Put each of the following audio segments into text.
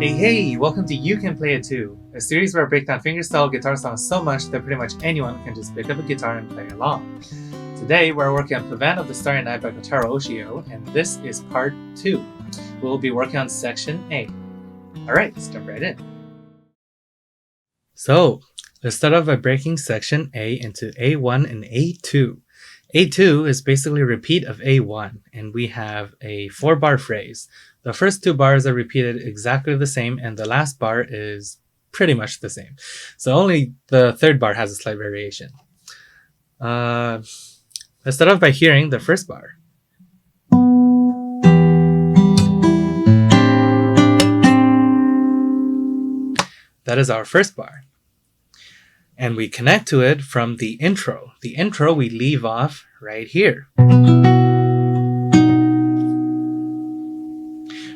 Hey, welcome to You Can Play It Too, a series where I break down fingerstyle guitar songs so much that pretty much anyone can just pick up a guitar and play along. Today, we're working on Pavane of the Starry Night by Kotaro Oshio, and this is part 2. We'll be working on section A. Alright, let's jump right in. So, let's start off by breaking section A into A1 and A2. A2 is basically a repeat of A1, and we have a 4-bar phrase. The first 2 bars are repeated exactly the same, and the last bar is pretty much the same. So only the 3rd bar has a slight variation. Let's start off by hearing the first bar. That is our first bar. And we connect to it from the intro. The intro we leave off right here.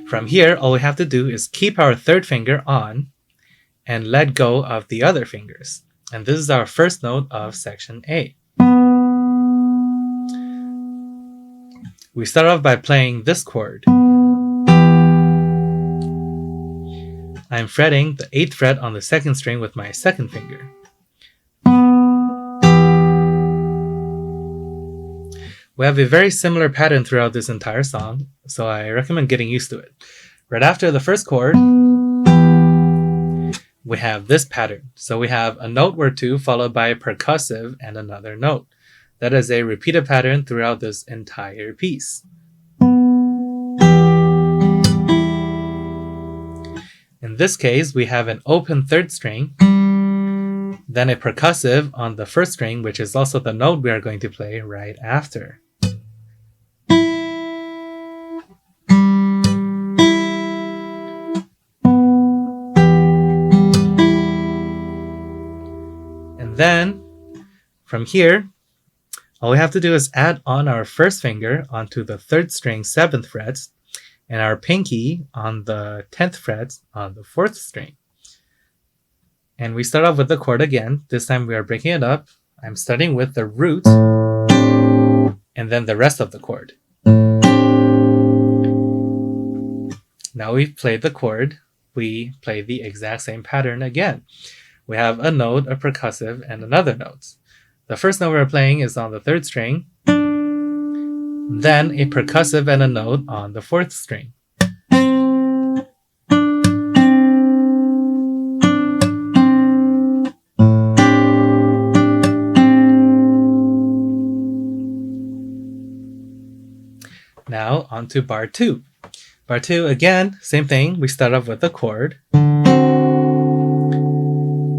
From here, all we have to do is keep our 3rd finger on and let go of the other fingers. And this is our first note of section A. We start off by playing this chord. I'm fretting the 8th fret on the 2nd string with my 2nd finger. We have a very similar pattern throughout this entire song, so I recommend getting used to it. Right after the first chord, we have this pattern. So we have a note or two followed by a percussive and another note. That is a repeated pattern throughout this entire piece. In this case, we have an open 3rd string, then a percussive on the 1st string, which is also the note we are going to play right after. And then, from here, all we have to do is add on our 1st finger onto the 3rd string 7th fret, and our pinky on the 10th fret on the 4th string. And we start off with the chord again. This time we are breaking it up. I'm starting with the root and then the rest of the chord. Now we've played the chord, we play the exact same pattern again. We have a note, a percussive, and another note. The first note we're playing is on the 3rd string, then a percussive and a note on the 4th string. Now on to bar 2. Bar 2, again, same thing. We start off with the chord.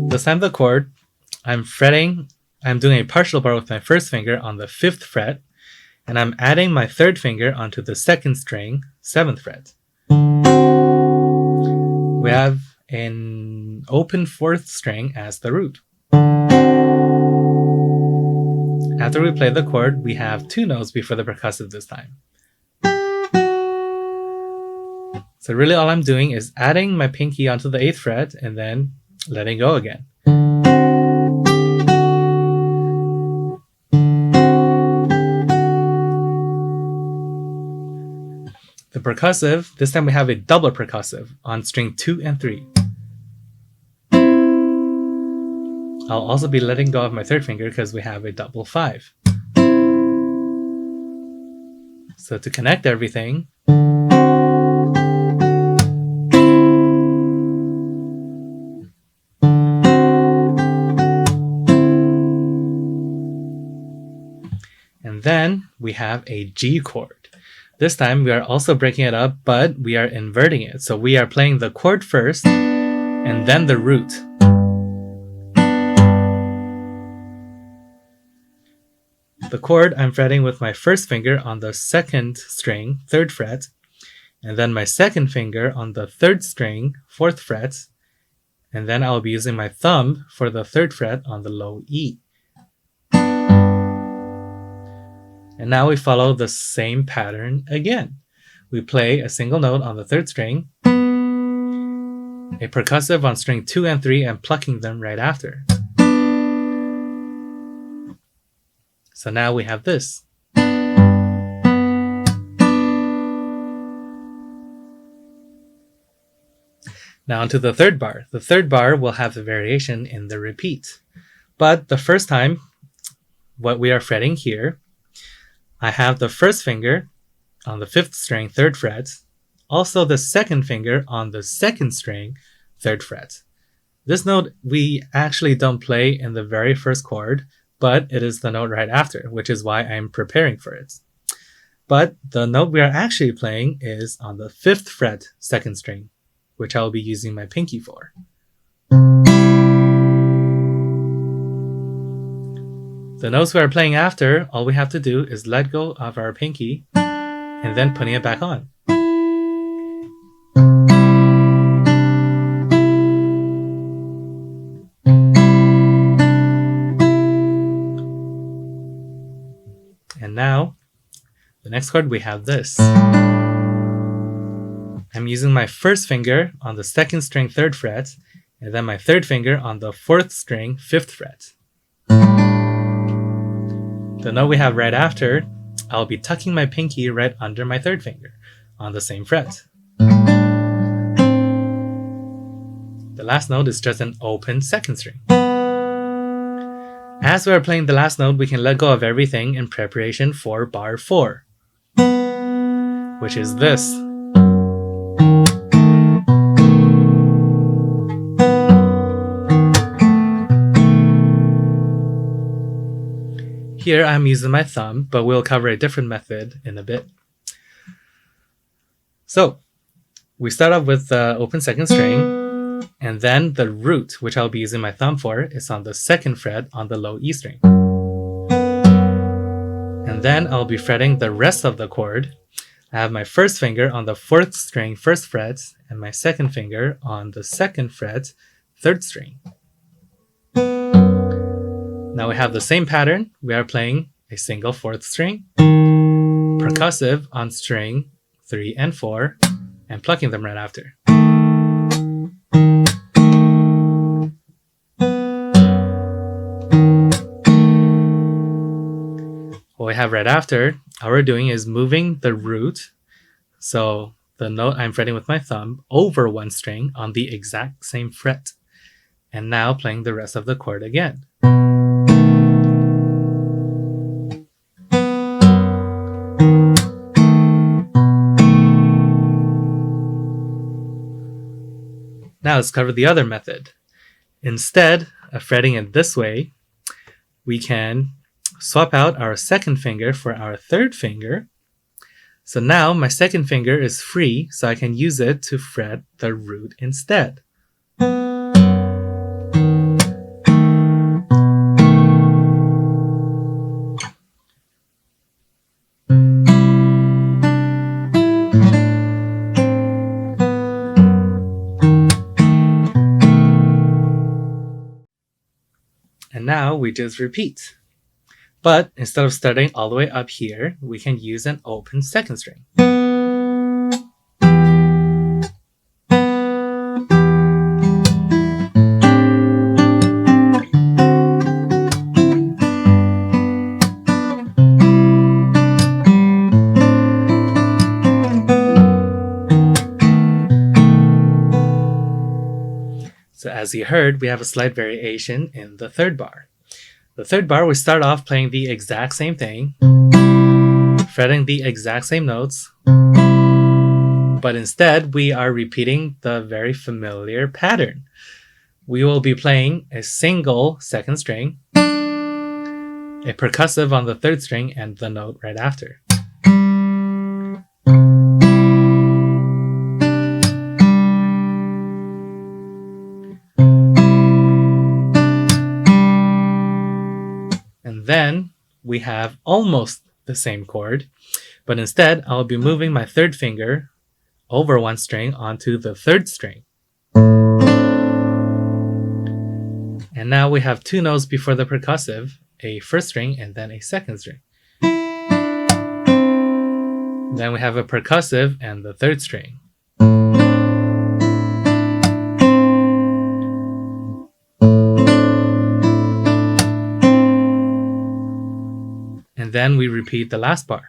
This time the chord, I'm doing a partial bar with my 1st finger on the 5th fret, and I'm adding my 3rd finger onto the 2nd string, 7th fret. We have an open 4th string as the root. After we play the chord, we have 2 notes before the percussive this time. So really all I'm doing is adding my pinky onto the 8th fret and then letting go again. The percussive, this time we have a double percussive on string 2 and 3. I'll also be letting go of my 3rd finger because we have a double 5. So to connect everything, and then we have a G chord. This time we are also breaking it up, but we are inverting it. So we are playing the chord first and then the root. The chord I'm fretting with my 1st finger on the 2nd string, 3rd fret, and then my 2nd finger on the 3rd string, 4th fret, and then I'll be using my thumb for the 3rd fret on the low E. And now we follow the same pattern again. We play a single note on the 3rd string, a percussive on string 2 and 3, and plucking them right after. So now we have this. Now onto the third bar. The third bar will have the variation in the repeat. But the first time, what we are fretting here, I have the first finger on the 5th string, 3rd fret, also the second finger on the 2nd string, 3rd fret. This note we actually don't play in the very first chord, but it is the note right after, which is why I'm preparing for it. But the note we are actually playing is on the 5th fret, 2nd string, which I'll be using my pinky for. The notes we are playing after, all we have to do is let go of our pinky and then putting it back on. And now, the next chord we have this. I'm using my first finger on the 2nd string, 3rd fret, and then my 3rd finger on the 4th string, 5th fret. The note we have right after, I'll be tucking my pinky right under my 3rd finger on the same fret. The last note is just an open 2nd string. As we are playing the last note, we can let go of everything in preparation for bar 4, which is this. Here I'm using my thumb, but we'll cover a different method in a bit. So we start off with the open 2nd string, and then the root, which I'll be using my thumb for, is on the 2nd fret on the low E string. And then I'll be fretting the rest of the chord. I have my first finger on the 4th string, 1st fret, and my second finger on the 2nd fret, 3rd string. Now we have the same pattern. We are playing a single 4th string, percussive on string 3 and 4, and plucking them right after. What we have right after, all we're doing is moving the root, so the note I'm fretting with my thumb, over one string on the exact same fret, and now playing the rest of the chord again. Now let's cover the other method. Instead of fretting it this way, we can swap out our 2nd finger for our 3rd finger. So now my 2nd finger is free, so I can use it to fret the root instead. And now we just repeat. But instead of starting all the way up here, we can use an open 2nd string. So as you heard, we have a slight variation in the 3rd bar. The 3rd bar, we start off playing the exact same thing, fretting the exact same notes, but instead we are repeating the very familiar pattern. We will be playing a single 2nd string, a percussive on the 3rd string, and the note right after. And then we have almost the same chord, but instead I'll be moving my 3rd finger over one string onto the 3rd string. And now we have 2 notes before the percussive, a 1st string and then a 2nd string. Then we have a percussive and the 3rd string. And then we repeat the last bar.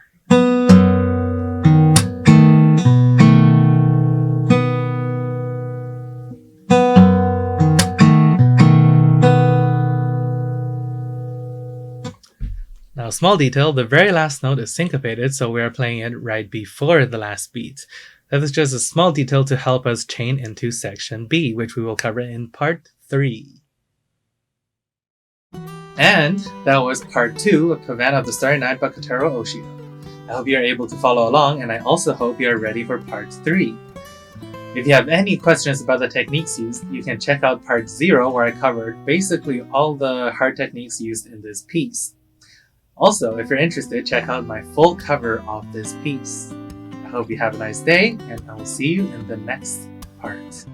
Now, small detail, the very last note is syncopated, so we are playing it right before the last beat. That is just a small detail to help us chain into section B, which we will cover in part 3. And that was part 2 of Pavane of the Starry Night by Kotaro Oshio. I hope you are able to follow along, and I also hope you are ready for part 3. If you have any questions about the techniques used, you can check out part 0 where I covered basically all the hard techniques used in this piece. Also, if you're interested, check out my full cover of this piece. I hope you have a nice day, and I will see you in the next part.